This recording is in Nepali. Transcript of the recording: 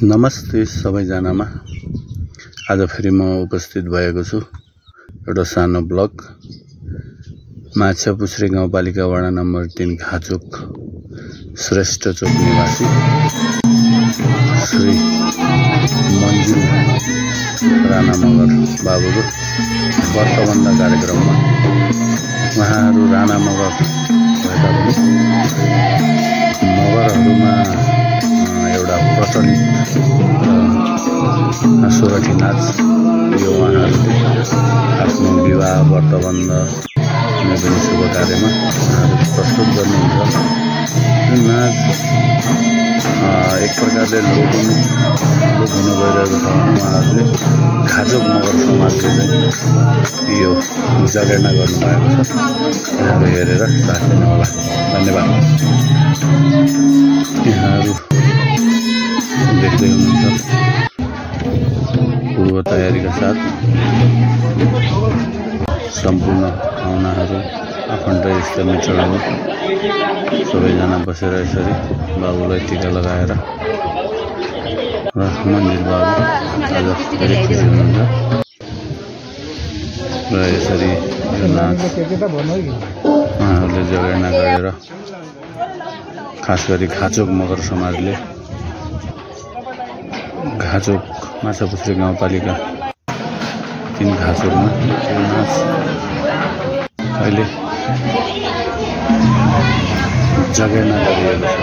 नमस्ते सबैजनामा। आज फेरि म उपस्थित भएको छु एउटा सानो ब्लग। माछापुछ्रे गाउँपालिका वडा नम्बर 3 खाचोक श्रेष्ठ चोक निवासी श्री मन्जु राणा मगर बाबुको व्रतबन्ध कार्यक्रममा उहाँहरू राणा मगर भए तापनि मगरहरूमा एउटा प्रचलित सोरठी नाच यो उहाँहरूले आफ्नो विवाह व्रतबन्ध कुनै पनि शुभ कार्यमा उहाँहरू प्रस्तुत गर्नुहुन्छ। यो नाच एक प्रकारले लोप हुन गइरहेको छ। उहाँहरूले खाचोक मगर समाजले चाहिँ यो जगेर्ना गर्नुभएको छ। यहाँहरू हेरेर साथ दिनु होला। धन्यवाद। यहाँहरू देख्दै हुनुहुन्छ पूर्व तयारीका साथ सम्पूर्ण आउनाहरू आफन्त इष्टमित्रहरू सबैजना बसेर यसरी बाबुलाई टिका लगाएर र मन्दिर बाबु आज धेरै खुसी हुनुहुन्छ र यसरी यो नाच उहाँहरूले जगेर्ना गरेर खास गरी खाचोक मगर समाजले खाचोक माछापुछ्रे गाउँपालिका 3 खाचोकमा यो नाच अहिले जगेर्ना गरिएको छ।